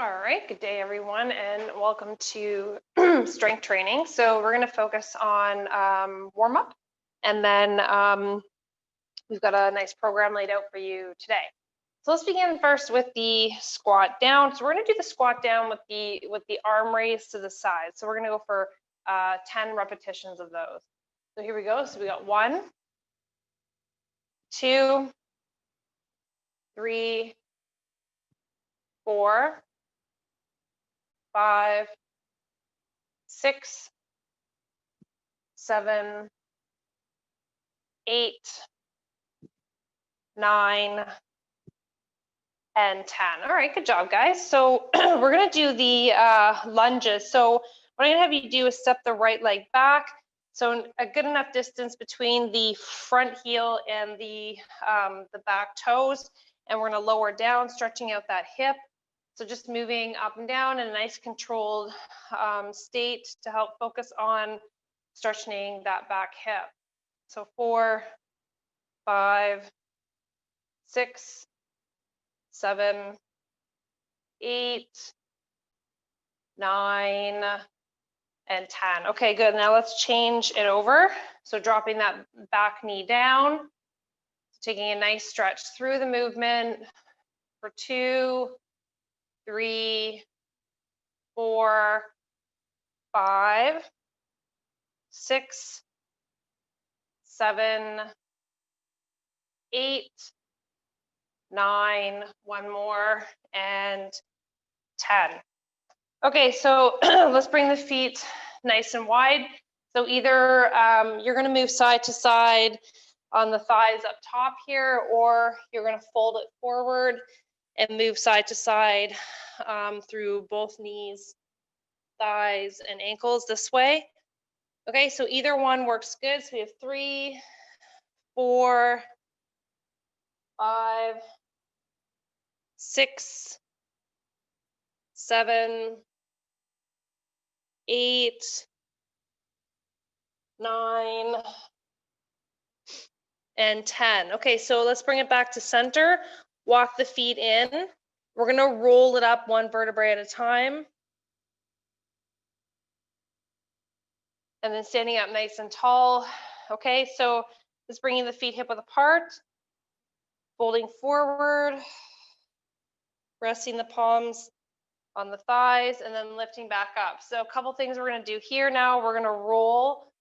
All right, good day everyone, and welcome to strength training. So we're going to focus on warm up, and then we've got a nice program laid out for you today. So let's begin first with the squat down. So we're going to do the squat down with the arm raised to the side. So we're going to go for 10 repetitions of those. So here we go. So we got 1, 2, 3, 4, 5, 6, 7, 8, 9, and 10. All right, good job, guys. So we're going to do the lunges. So what I'm going to have you do is step the right leg back. So a good enough distance between the front heel and the back toes. And we're going to lower down, stretching out that hip. So just moving up and down in a nice controlled state to help focus on stretching that back hip. So 4, 5, 6, 7, 8, 9, and 10. Okay, good. Now let's change it over. So dropping that back knee down, taking a nice stretch through the movement for 2, 3, 4, 5, 6, 7, 8, 9, one more, and 10. Okay, so let's bring the feet nice and wide. So either you're going to move side to side on the thighs up top here, or you're going to fold it forward and move side to side through both knees, thighs, and ankles this way. Okay, so either one works good. So we have 3, 4, 5, 6, 7, 8, 9, and 10. Okay, so let's bring it back to center. Walk the feet in. We're going to roll it up one vertebrae at a time. And then standing up nice and tall. Okay, so just bringing the feet hip width apart, folding forward, resting the palms on the thighs, and then lifting back up. So a couple things we're going to do here now. We're going to roll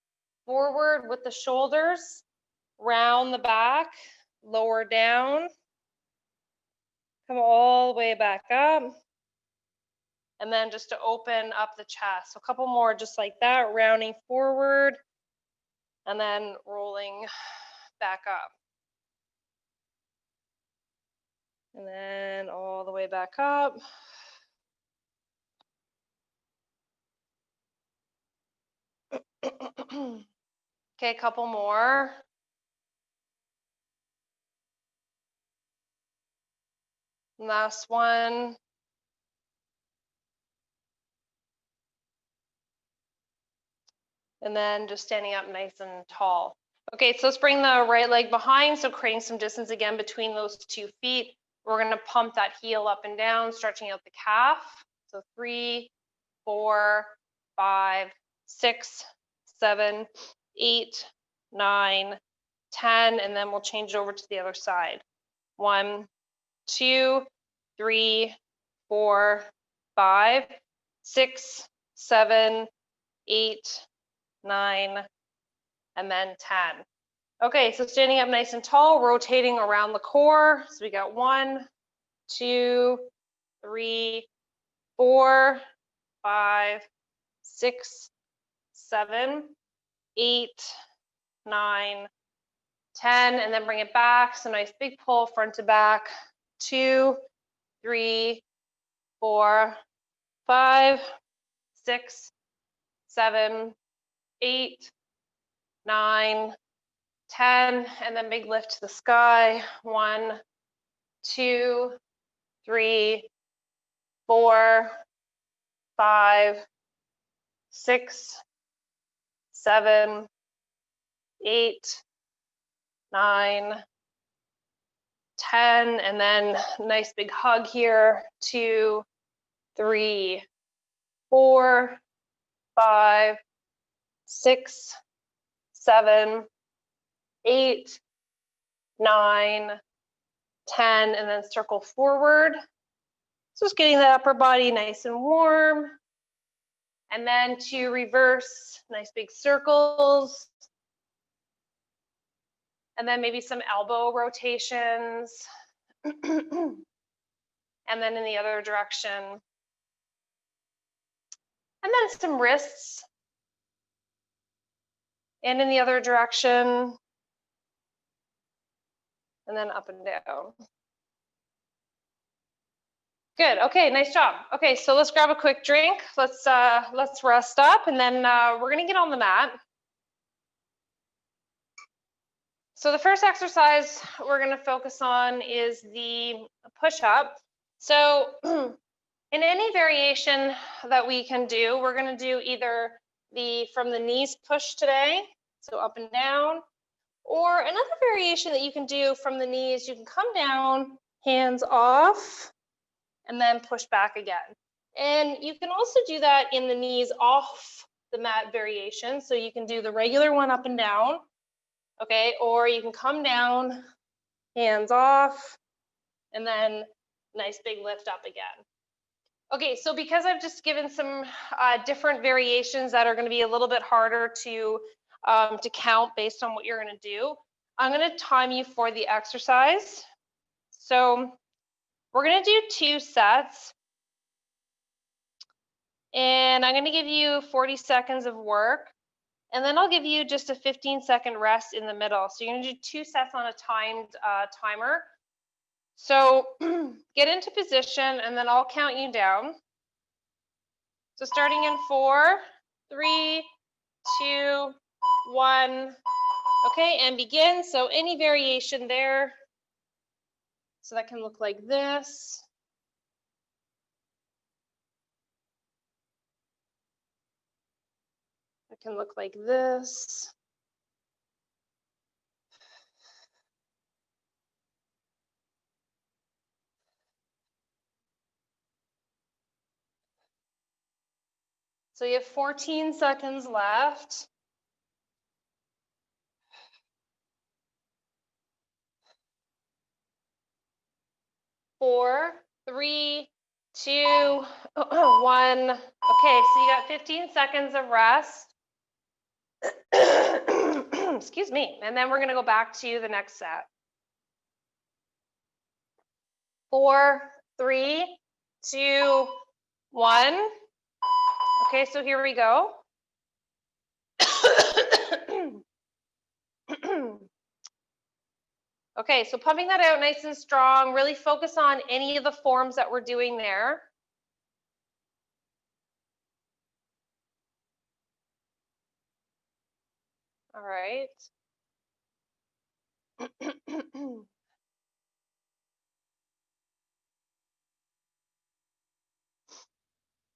forward with the shoulders, round the back, lower down, come all the way back up, and then just to open up the chest. So a couple more just like that, rounding forward, and then rolling back up. And then all the way back up. Okay, a couple more. Last one. And then just standing up nice and tall. Okay, so let's bring the right leg behind, so creating some distance again between those 2 feet. We're going to pump that heel up and down, stretching out the calf. So 3, 4, 5, 6, 7, 8, 9, 10, and then we'll change it over to the other side. 1, 2, 3, 4, 5, 6, 7, 8, 9, and then 10. Okay, so standing up nice and tall, rotating around the core. So we got 1, 2, 3, 4, 5, 6, 7, 8, 9, 10, and then bring it back. So nice big pull front to back. 2, 3, 4, 5, 6, 7, 8, 9, 10, and then big lift to the sky. 1, 2, 3, 4, 5, 6, 7, 8, 9, 10, and then nice big hug here. 2, 3, 4, 5, 6, 7, 8, 9, 10, and then circle forward. So just getting the upper body nice and warm. And then to reverse, nice big circles. And then maybe some elbow rotations. And then in the other direction. And then some wrists. And in the other direction. And then up and down. Good. Okay, nice job. Okay, so let's grab a quick drink. Let's rest up, and then we're gonna get on the mat. So the first exercise we're gonna focus on is the push-up. So in any variation that we can do, we're gonna do either the from the knees push today, so up and down, or another variation that you can do from the knees, you can come down, hands off, and then push back again. And you can also do that in the knees off the mat variation. So you can do the regular one up and down, okay? Or you can come down, hands off, and then nice big lift up again. Okay, so because I've just given some different variations that are gonna be a little bit harder to count based on what you're gonna do, I'm gonna time you for the exercise. So we're gonna do 2 sets. And I'm going to give you 40 seconds of work, and then I'll give you just a 15-second rest in the middle. So you're going to do 2 sets on a timed timer. So get into position, and then I'll count you down. So starting in 4, 3, 2, 1. Okay, and begin. So any variation there. So that can look like this. It can look like this. So you have 14 seconds left. 4, 3, 2, 1. Okay, so you got 15 seconds of rest. Excuse me. And then we're going to go back to the next set. 4, 3, 2, 1. Okay, so here we go. Okay, so pumping that out nice and strong. Really focus on any of the forms that we're doing there. All right.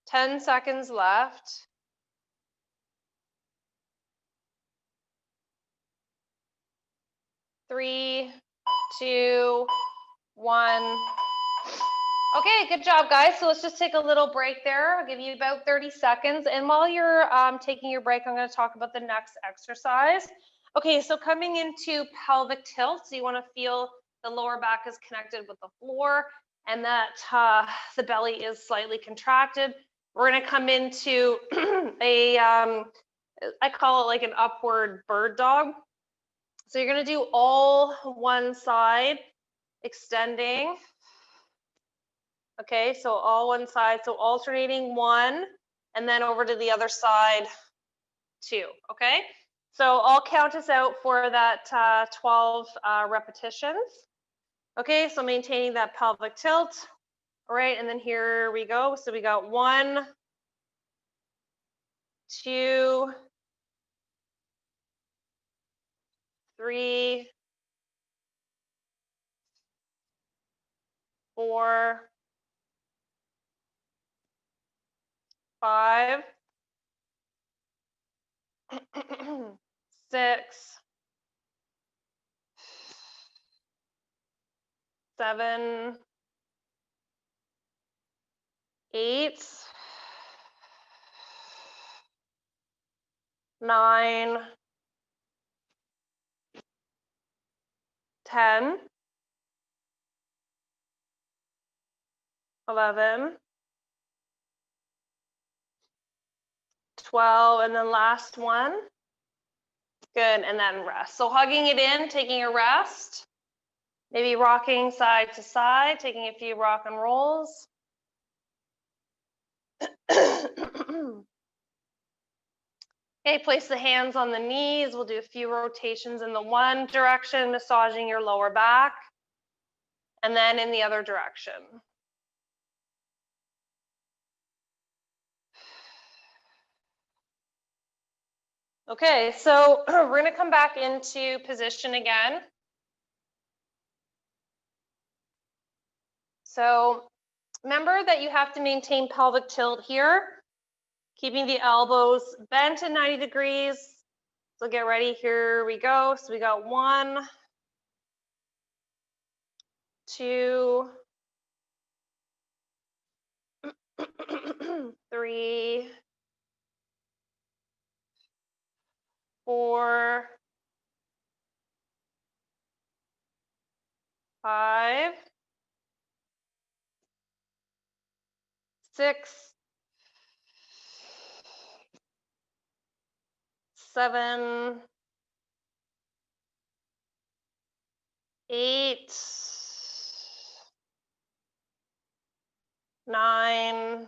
10 seconds left. 3, 2, 1. Okay, good job, guys. So let's just take a little break there. I'll give you about 30 seconds. And while you're taking your break, I'm going to talk about the next exercise. Okay, so coming into pelvic tilt, so you want to feel the lower back is connected with the floor and that the belly is slightly contracted. We're going to come into I call it like an upward bird dog. So you're going to do all one side, extending. Okay, so all one side, so alternating 1, and then over to the other side, 2, okay? So I'll count us out for that 12 repetitions. Okay, so maintaining that pelvic tilt. All right, and then here we go. So we got 1, 2, 3, 4, 5, 6, 7, 8, 9, 10, 11, 12, and then last one. Good, and then rest. So hugging it in, taking a rest, maybe rocking side to side, taking a few rock and rolls. Okay, place the hands on the knees. We'll do a few rotations in the one direction, massaging your lower back, and then in the other direction. Okay, so we're gonna come back into position again. So remember that you have to maintain pelvic tilt here, keeping the elbows bent at 90 degrees. So get ready, here we go. So we got 1, 2, 3, 4, 5, 6, 7, 8, 9,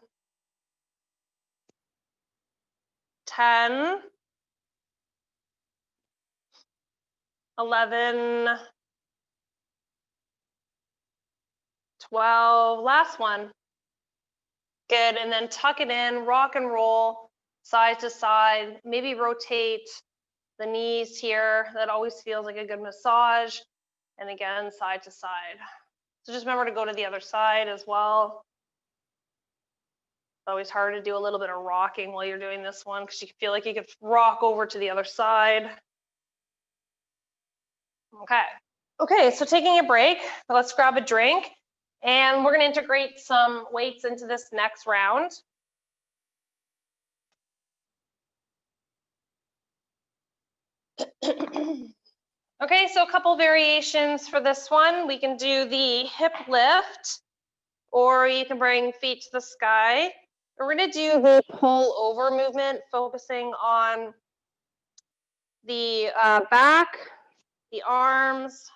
10, 11, 12, last one. Good, and then tuck it in, rock and roll, side to side, maybe rotate the knees here. That always feels like a good massage. And again, side to side. So just remember to go to the other side as well. It's always hard to do a little bit of rocking while you're doing this one because you feel like you could rock over to the other side. Okay. Okay, so taking a break, let's grab a drink. And we're going to integrate some weights into this next round. Okay, so a couple variations for this one. We can do the hip lift, or you can bring feet to the sky. We're going to do the pull over movement, focusing on the back, the arms.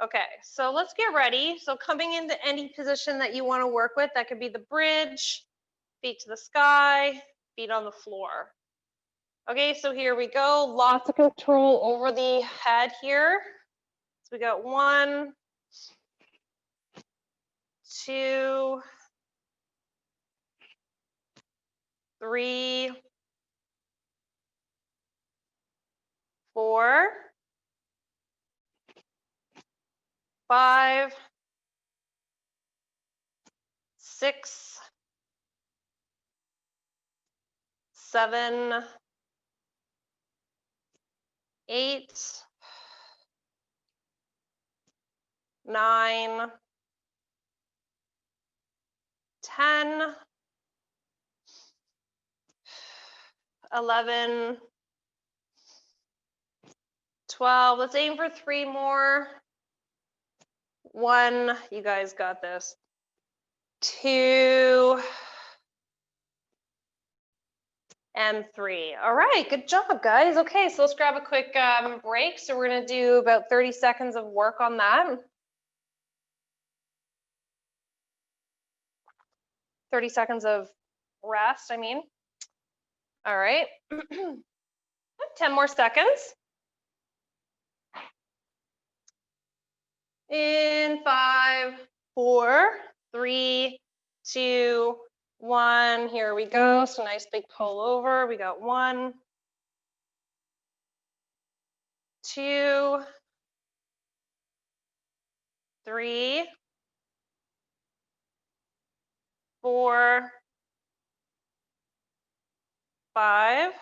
Okay, so let's get ready. So coming into any position that you want to work with, that could be the bridge, feet to the sky, feet on the floor. Okay, so here we go. Lots of control over the head here. So we got 1, 2, 3, 4, 5, 6, 7, 8, 9, 10, 11, 12. Let's aim for 3 more. 1, you guys got this. 2, and 3. All right, good job, guys. Okay, so let's grab a quick break. So we're gonna do about 30 seconds of work on that. 30 seconds of rest, I mean. All right, 10 more seconds. In 5, 4, 3, 2, 1. Here we go. So nice big pull over. We got 1, 2, 3, 4, 5,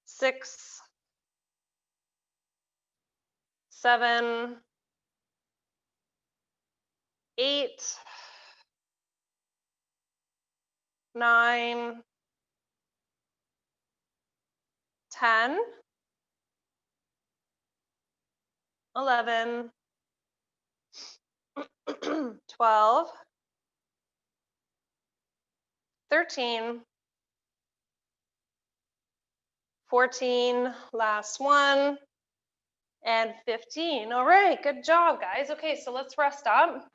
6, 7, 8, 9, 10, 11, 12, 13, 14, last one, and 15. All right, good job, guys. Okay, so let's rest up.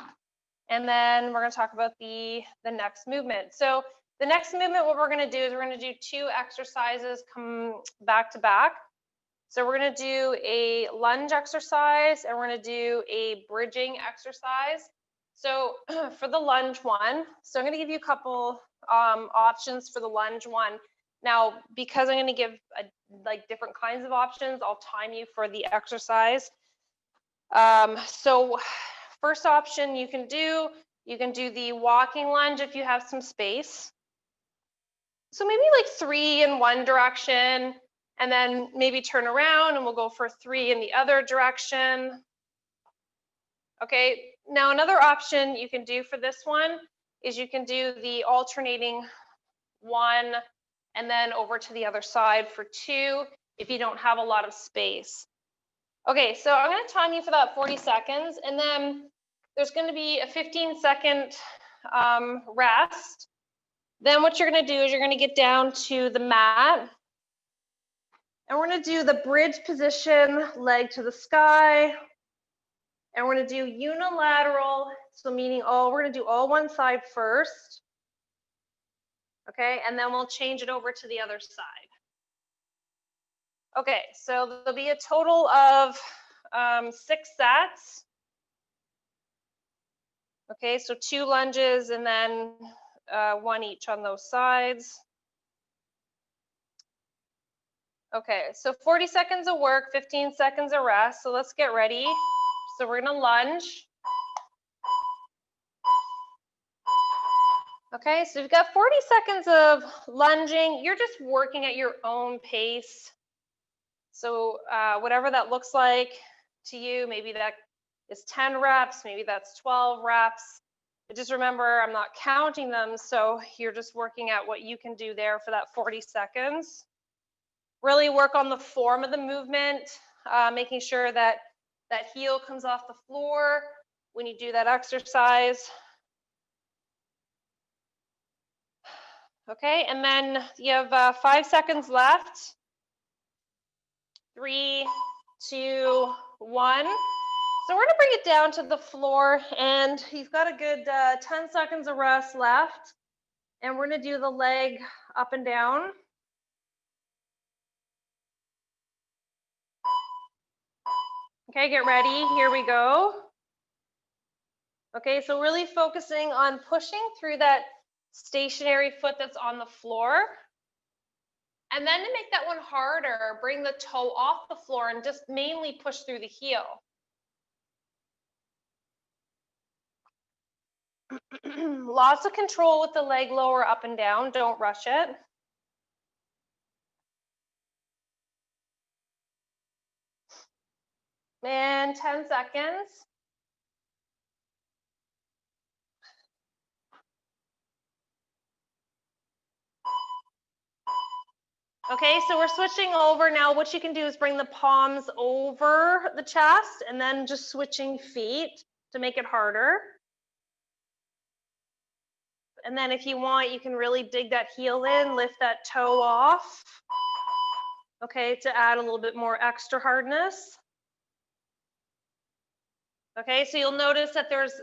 And then we're going to talk about the next movement. So the next movement, what we're going to do is we're going to do 2 exercises come back to back. So we're going to do a lunge exercise and we're going to do a bridging exercise. So for the lunge one, so I'm going to give you a couple options for the lunge one. Now, because I'm going to give like different kinds of options, I'll time you for the exercise. So first option you can do the walking lunge if you have some space. So maybe like 3 in one direction, and then maybe turn around and we'll go for 3 in the other direction. Okay, now another option you can do for this one is you can do the alternating 1 and then over to the other side for 2 if you don't have a lot of space. Okay, so I'm going to time you for that 40 seconds, and then there's going to be a 15-second rest. Then what you're going to do is you're going to get down to the mat, and we're going to do the bridge position, leg to the sky, and we're going to do unilateral, so meaning we're going to do all one side first, okay, and then we'll change it over to the other side. Okay, so there'll be a total of 6 sets. Okay, so 2 lunges and then 1 each on those sides. Okay, so 40 seconds of work, 15 seconds of rest. So let's get ready. So we're gonna lunge. Okay, so you've got 40 seconds of lunging. You're just working at your own pace. So whatever that looks like to you, maybe that is 10 reps, maybe that's 12 reps. But just remember, I'm not counting them, so you're just working at what you can do there for that 40 seconds. Really work on the form of the movement, making sure that that heel comes off the floor when you do that exercise. Okay, and then you have 5 seconds left. 3, 2, 1. So we're gonna bring it down to the floor, and you've got a good 10 seconds of rest left. And we're gonna do the leg up and down. Okay, get ready, here we go. Okay, so really focusing on pushing through that stationary foot that's on the floor. And then to make that one harder, bring the toe off the floor and just mainly push through the heel. Lots of control with the leg lower up and down, don't rush it. And 10 seconds. Okay, so we're switching over now. What you can do is bring the palms over the chest and then just switching feet to make it harder. And then if you want, you can really dig that heel in, lift that toe off. Okay, to add a little bit more extra hardness. Okay, so you'll notice that there's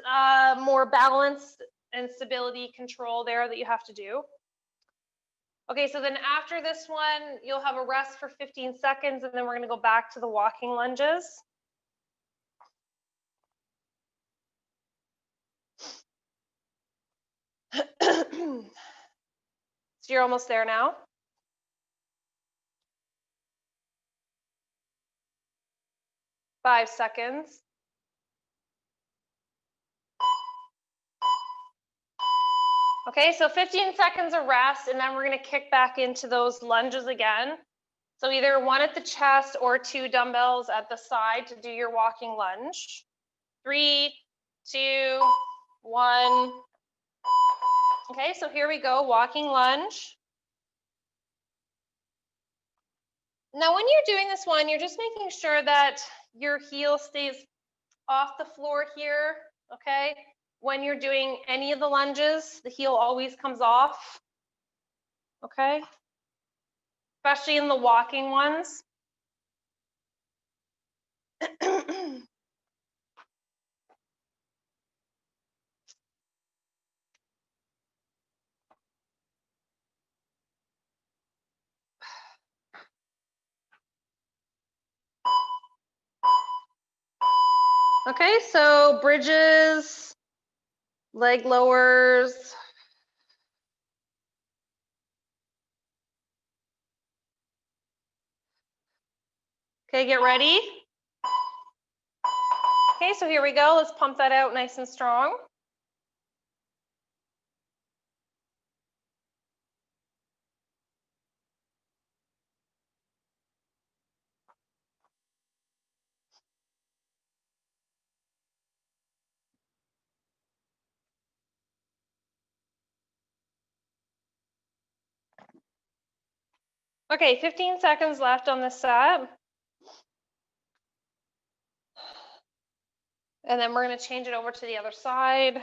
more balance and stability control there that you have to do. Okay, so then after this one, you'll have a rest for 15 seconds, and then we're gonna go back to the walking lunges. So you're almost there now. Five seconds. Okay, so 15 seconds of rest, and then we're gonna kick back into those lunges again. So either 1 at the chest or 2 dumbbells at the side to do your walking lunge. 3, 2, 1. Okay, so here we go, walking lunge. Now, when you're doing this one, you're just making sure that your heel stays off the floor here, okay? When you're doing any of the lunges, the heel always comes off, okay? Especially in the walking ones. Okay, so bridges, leg lowers. Okay, get ready. Okay, so here we go. Let's pump that out nice and strong. Okay, 15 seconds left on this set. And then we're going to change it over to the other side.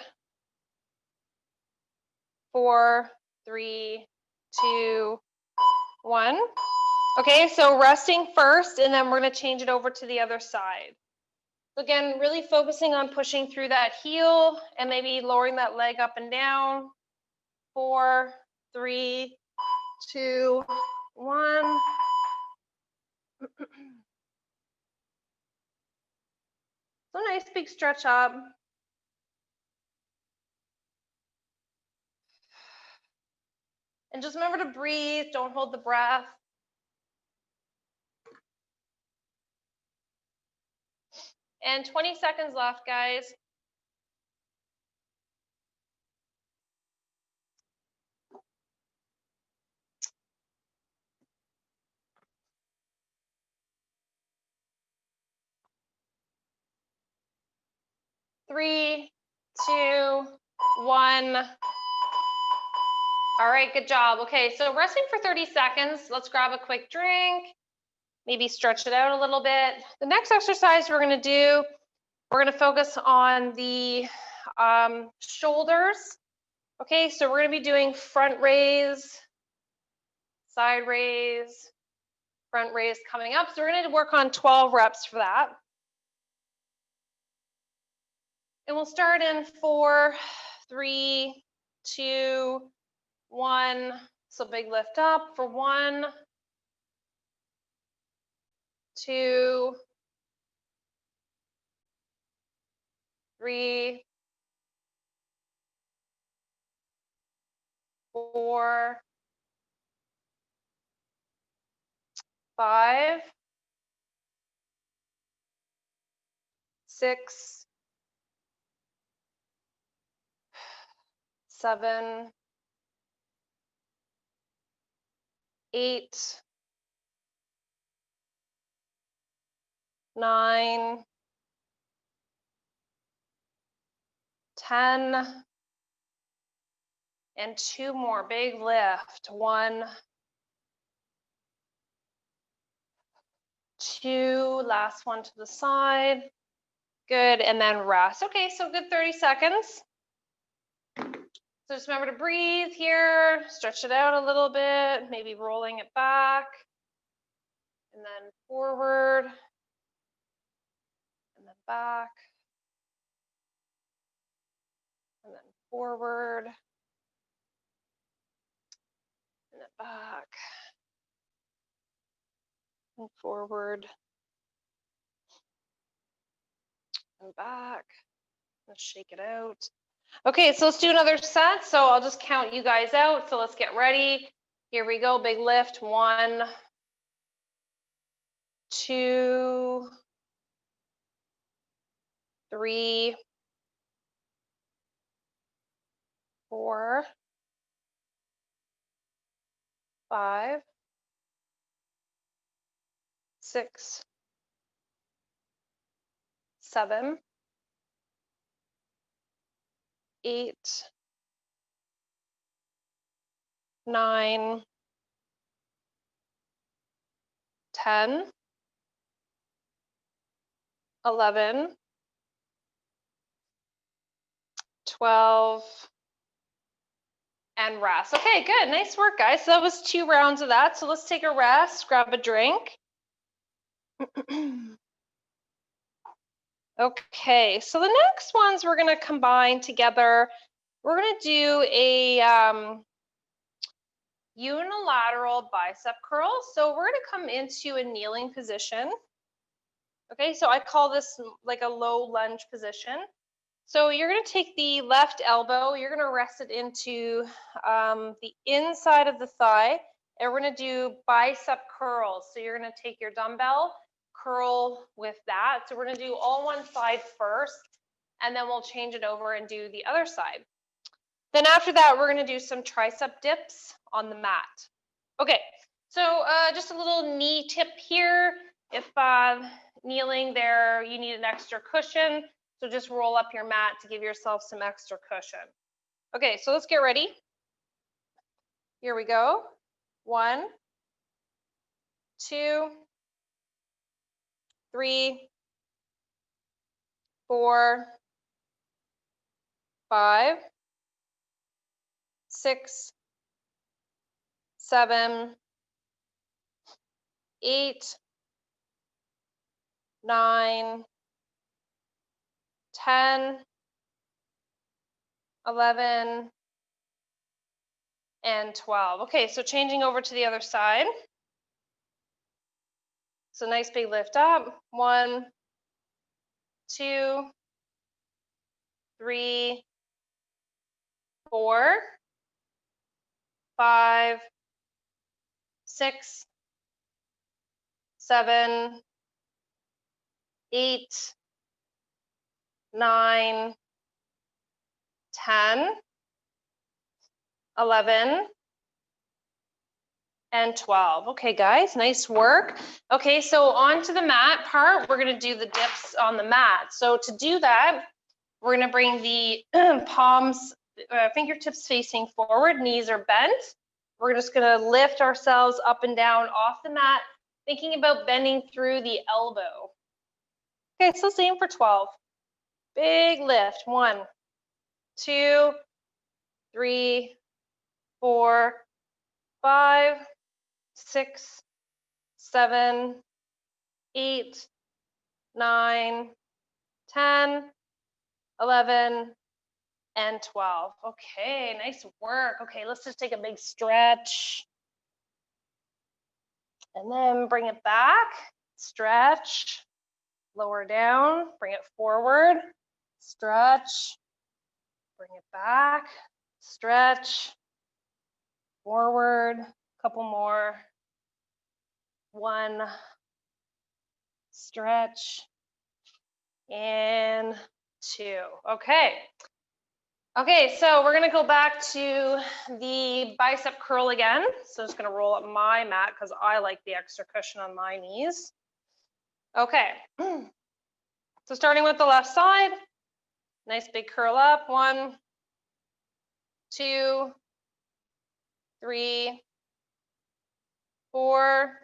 4, 3, 2, 1. Okay, so resting first, and then we're going to change it over to the other side. So again, really focusing on pushing through that heel and maybe lowering that leg up and down. 4, 3, 2, 1. So nice big stretch up. And just remember to breathe, don't hold the breath. And 20 seconds left, guys. Three, two, one. All right, good job. Okay, so resting for 30 seconds. Let's grab a quick drink, maybe stretch it out a little bit. The next exercise we're gonna do, we're gonna focus on the shoulders. Okay, so we're gonna be doing front raise, side raise, front raise coming up. So we're gonna work on 12 reps for that. And we'll start in 4, 3, 2, 1. So big lift up for 1, 2, 3, 4, 5, 6, 7, 8, 9, 10, and 2 more. Big lift. 1, 2, last one to the side. Good, and then rest. Okay, so good 30 seconds. So just remember to breathe here, stretch it out a little bit, maybe rolling it back, and then forward, and then back, and then forward, and then back, and forward, and back. Let's shake it out. Okay, so let's do another set. So I'll just count you guys out. So let's get ready. Here we go, big lift. 1, 2, 3, 4, 5, 6, 7, 8, 9, 10, 11, 12, and rest. Okay, good. Nice work, guys. So that was 2 rounds of that. So let's take a rest, grab a drink. Okay, so the next ones we're going to combine together. We're going to do a unilateral bicep curl. So we're going to come into a kneeling position. Okay, so I call this like a low lunge position. So you're going to take the left elbow, you're going to rest it into the inside of the thigh, and we're going to do bicep curls. So you're going to take your dumbbell, curl with that. So we're going to do all one side first, and then we'll change it over and do the other side. Then after that, we're going to do some tricep dips on the mat. Okay, so just a little knee tip here. If kneeling there, you need an extra cushion. So just roll up your mat to give yourself some extra cushion. Okay, so let's get ready. Here we go. 1, 2, 3, 4, 5, 6, 7, 8, 9, 10, 11, and 12. Okay, so changing over to the other side. So nice big lift up. 1, 2, 3, 4, 5, 6, 7, 8, 9, 10, 11, and 12. Okay, guys, nice work. Okay, so on to the mat part, we're gonna do the dips on the mat. So to do that, we're gonna bring the palms, fingertips facing forward, knees are bent. We're just gonna lift ourselves up and down off the mat, thinking about bending through the elbow. Okay, so same for 12. Big lift. 1, 2, 3, 4, 5, 6, 7, 8, 9, 10, 11, and 12. Okay, nice work. Okay, let's just take a big stretch. And then bring it back, stretch, lower down, bring it forward, stretch, bring it back, stretch, forward, a couple more. 1, stretch, and 2. Okay. Okay, so we're gonna go back to the bicep curl again. So I'm just gonna roll up my mat because I like the extra cushion on my knees. Okay, so starting with the left side, nice big curl up. 1, 2, 3, 4,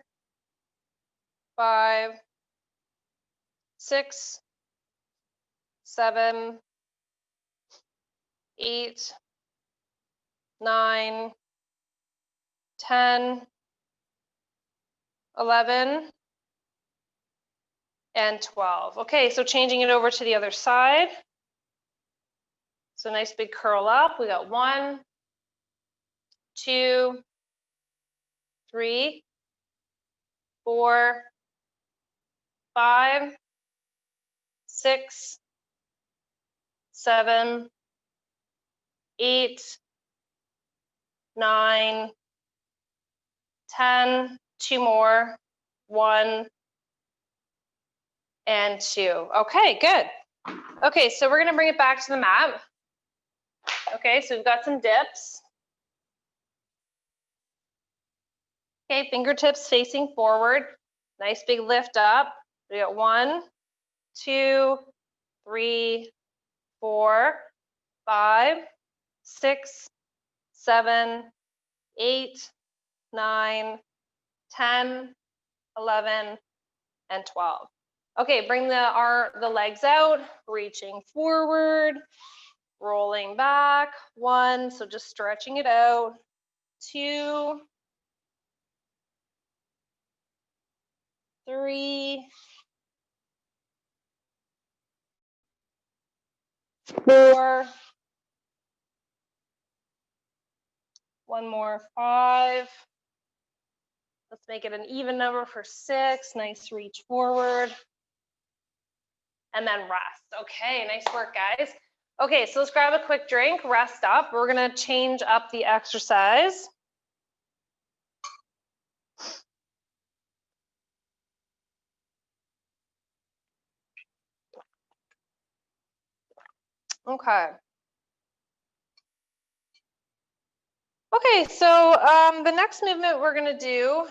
5, 6, 7, 8, 9, 10, 11, and 12. Okay, so changing it over to the other side. So nice big curl up. We got 1, 2, 3, 4, 5, 6, 7, 8, 9, 10, 2 more, 1, and 2. Okay, good. Okay, so we're gonna bring it back to the mat. Okay, so we've got some dips. Okay, fingertips facing forward. Nice big lift up. We got 1, 2, 3, 4, 5, 6, 7, 8, 9, 10, 11, and 12. Okay, bring the legs out, reaching forward, rolling back. 1, so just stretching it out. 2, 3, 4, one more, 5. Let's make it an even number for 6. Nice reach forward. And then rest. Okay, nice work, guys. Okay, so let's grab a quick drink, rest up. We're gonna change up the exercise. Okay. Okay, so the next movement we're gonna do,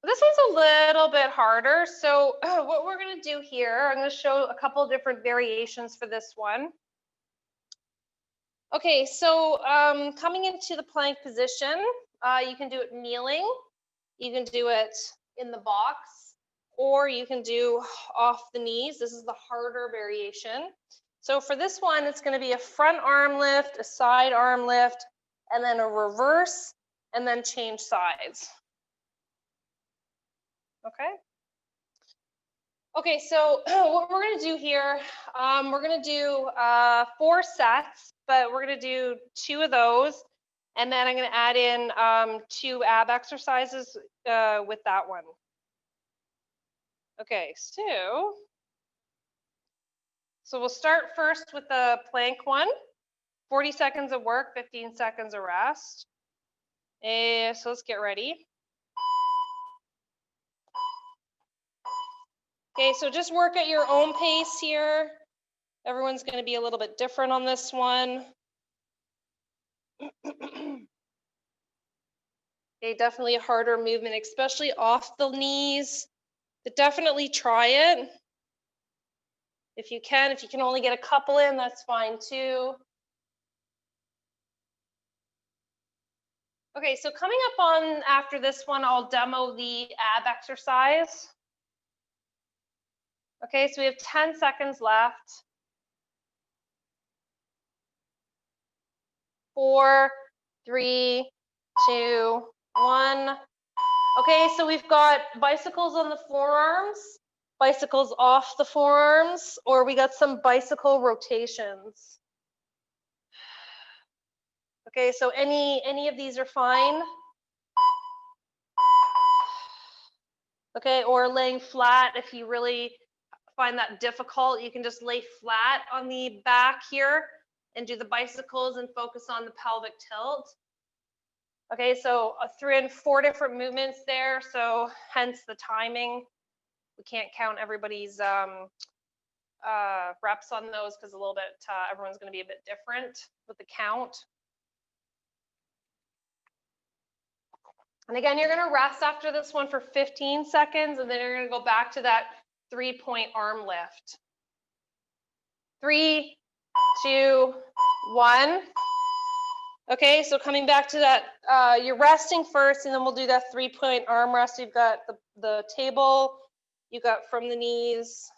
this one's a little bit harder. So what we're gonna do here, I'm gonna show a couple of different variations for this one. Okay, so coming into the plank position, you can do it kneeling, you can do it in the box, or you can do off the knees. This is the harder variation. So for this one, it's going to be a front arm lift, a side arm lift, and then a reverse, and then change sides. Okay. Okay, so what we're going to do here, we're going to do 4 sets, but we're going to do 2 of those, and then I'm going to add in 2 ab exercises with that one. Okay, so we'll start first with the plank one. 40 seconds of work, 15 seconds of rest. So let's get ready. Okay, so just work at your own pace here. Everyone's going to be a little bit different on this one. Okay, definitely a harder movement, especially off the knees. But definitely try it. If you can only get a couple in, that's fine too. Okay, so coming up on after this one, I'll demo the ab exercise. Okay, so we have 10 seconds left. 4, 3, 2, 1. Okay, so we've got bicycles on the forearms, bicycles off the forearms, or we got some bicycle rotations. Okay, so any of these are fine. Okay, or laying flat if you really find that difficult, you can just lay flat on the back here and do the bicycles and focus on the pelvic tilt. Okay, so 3 and 4 different movements there, so hence the timing. We can't count everybody's reps on those because a little bit, everyone's going to be a bit different with the count. And again, you're going to rest after this one for 15 seconds, and then you're going to go back to that 3-point arm lift. 3, 2, 1. Okay, so coming back to that, you're resting first, and then we'll do that 3-point arm rest. You've got the table, you got from the knees.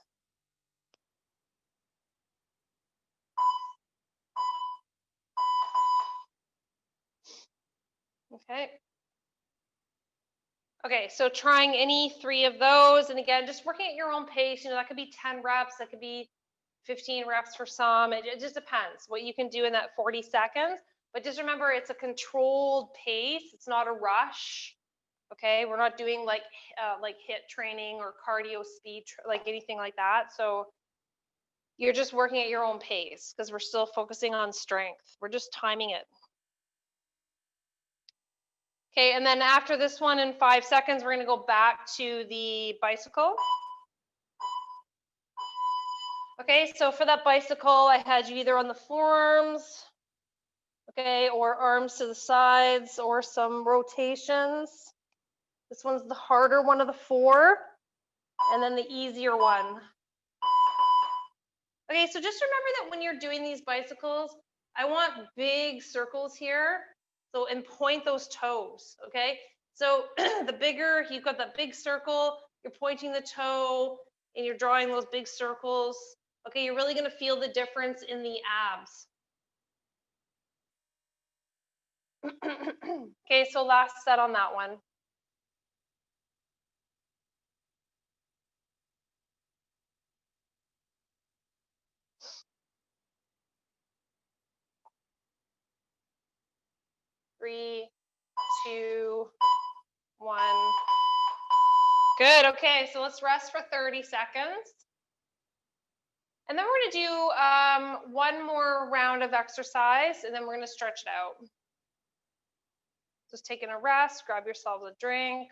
Okay. Okay, so trying any 3 of those, and again, just working at your own pace. You know, that could be 10 reps, that could be 15 reps for some. It just depends what you can do in that 40 seconds. But just remember, it's a controlled pace. It's not a rush. Okay, we're not doing like HIIT training or cardio speed, like anything like that. So you're just working at your own pace because we're still focusing on strength. We're just timing it. Okay, and then after this one in 5 seconds, we're going to go back to the bicycle. Okay, so for that bicycle, I had you either on the forearms, okay, or arms to the sides, or some rotations. This one's the harder one of the 4, and then the easier one. Okay, so just remember that when you're doing these bicycles, I want big circles here. So, and point those toes, okay? So the bigger, you've got that big circle, you're pointing the toe, and you're drawing those big circles. Okay, you're really gonna feel the difference in the abs. Okay, so last set on that one. Three, two, one. Good, okay, so let's rest for 30 seconds. And then we're gonna do one more round of exercise, and then we're gonna stretch it out. Just taking a rest, grab yourselves a drink.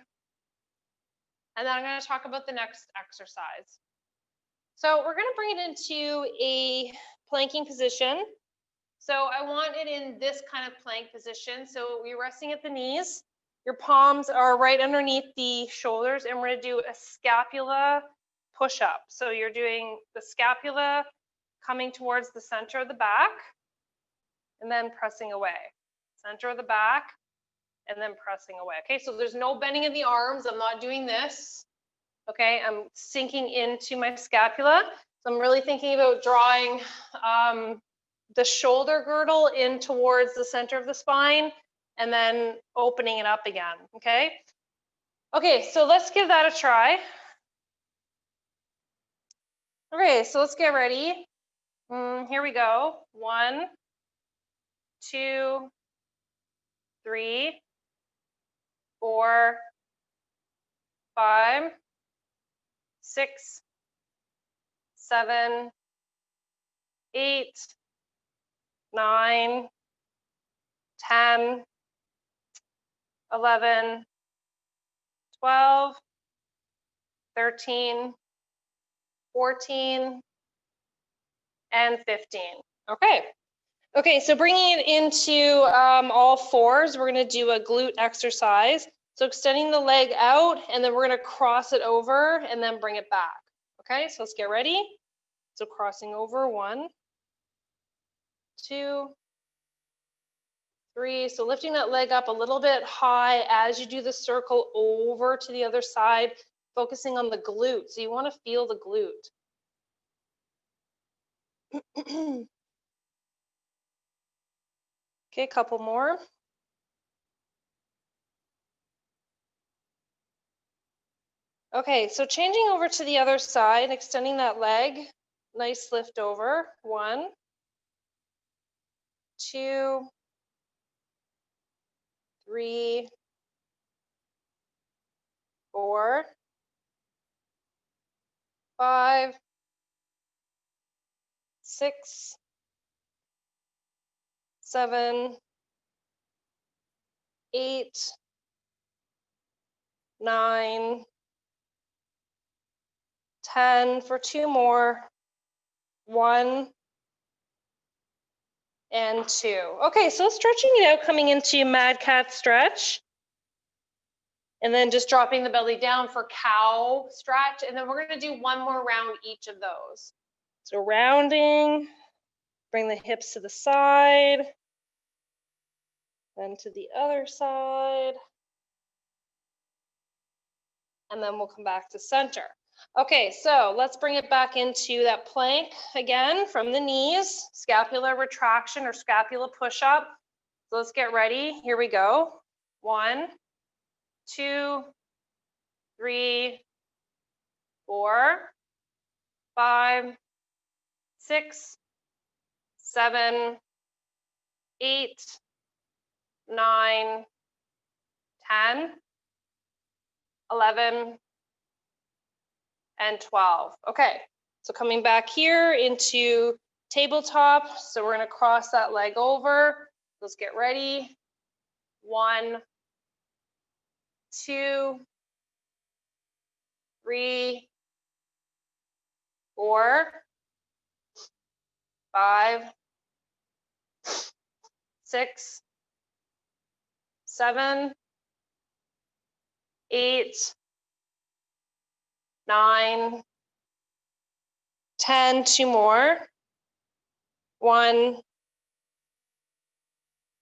And then I'm gonna talk about the next exercise. So we're gonna bring it into a planking position. So I want it in this kind of plank position. So you're resting at the knees. Your palms are right underneath the shoulders, and we're gonna do a scapula push-up. So you're doing the scapula coming towards the center of the back, and then pressing away. Center of the back, and then pressing away. Okay, so there's no bending in the arms. I'm not doing this. Okay, I'm sinking into my scapula. So I'm really thinking about drawing the shoulder girdle in towards the center of the spine, and then opening it up again, okay? Okay, so let's give that a try. Okay, so let's get ready. Here we go. 1, 2, 3, 4, 5, 6, 7, 8, 9, 10, 11, 12, 13, 14, and 15. Okay. Okay, so bringing it into all fours, we're going to do a glute exercise. So extending the leg out, and then we're going to cross it over and then bring it back. Okay, so let's get ready. So crossing over, 1, 2, 3. So lifting that leg up a little bit high as you do the circle over to the other side, focusing on the glute. So you want to feel the glute. Okay, a couple more. Okay, so changing over to the other side, extending that leg, nice lift over. 1, 2, 3, 4, 5, 6, 7, 8, 9, 10 for 2 more. 1 and 2. Okay, so stretching it out, coming into mad cat stretch. And then just dropping the belly down for cow stretch. And then we're going to do one more round each of those. So rounding, bring the hips to the side, then to the other side. And then we'll come back to center. Okay, so let's bring it back into that plank again from the knees, scapular retraction or scapula push-up. So let's get ready. Here we go. 1, 2, 3, 4, 5, 6, 7, 8, 9, 10, 11, and 12. Okay, so coming back here into tabletop. So we're going to cross that leg over. Let's get ready. 1, 2, 3, 4, 5, 6, 7, 8, 9, 10, 2 more. 1,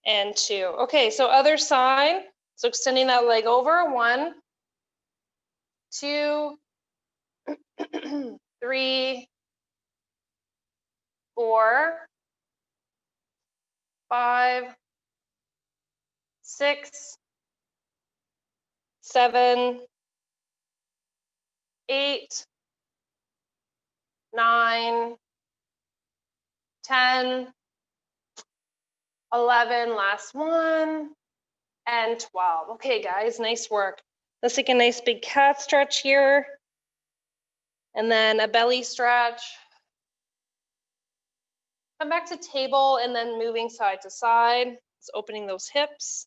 and 2. Okay, so other side. So extending that leg over, 1, 2, 3, 4, 5, 6, 7, 8, 9, 10, 11, last one, and 12. Okay, guys, nice work. Let's take a nice big cat stretch here, and then a belly stretch. Come back to table and then moving side to side. It's opening those hips.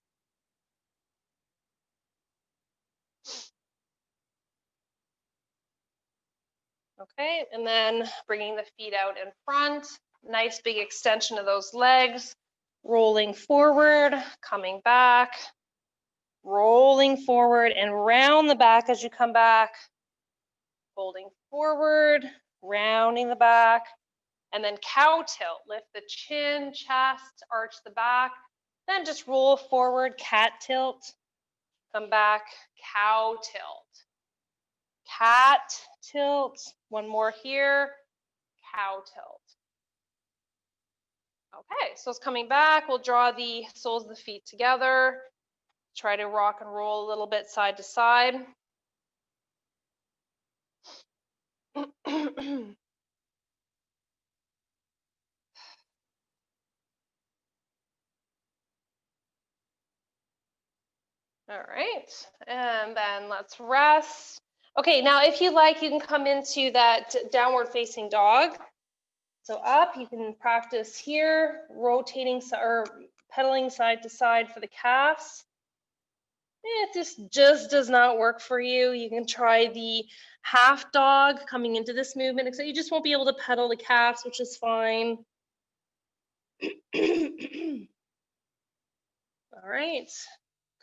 Okay, and then bringing the feet out in front. Nice big extension of those legs. Rolling forward, coming back. Rolling forward and round the back as you come back. Folding forward, rounding the back. And then cow tilt. Lift the chin, chest, arch the back. Then just roll forward, cat tilt. Come back, cow tilt. Cat tilt. One more here, cow tilt. Okay, so it's coming back. We'll draw the soles of the feet together. Try to rock and roll a little bit side to side. All right, and then let's rest. Okay, now if you like, you can come into that downward facing dog. So up, you can practice here, rotating or pedaling side to side for the calves. If this just does not work for you, you can try the half dog coming into this movement, except you just won't be able to pedal the calves, which is fine. All right,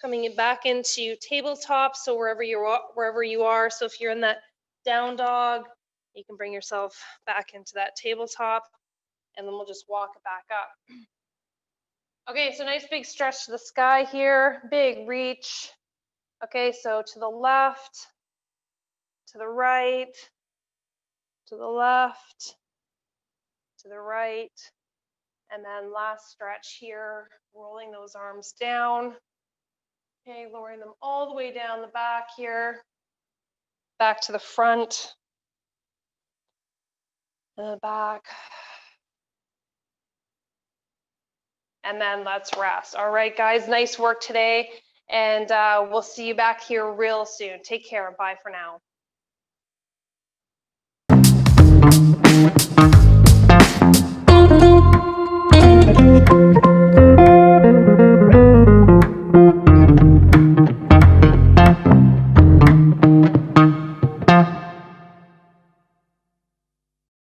coming back into tabletop, so wherever you are. So if you're in that down dog, you can bring yourself back into that tabletop, and then we'll just walk it back up. Okay, so nice big stretch to the sky here, big reach. Okay, so to the left, to the right, to the left, to the right, and then last stretch here, rolling those arms down. Okay, lowering them all the way down the back here, back to the front, and the back. And then let's rest. All right, guys, nice work today. And we'll see you back here real soon. Take care. Bye for now.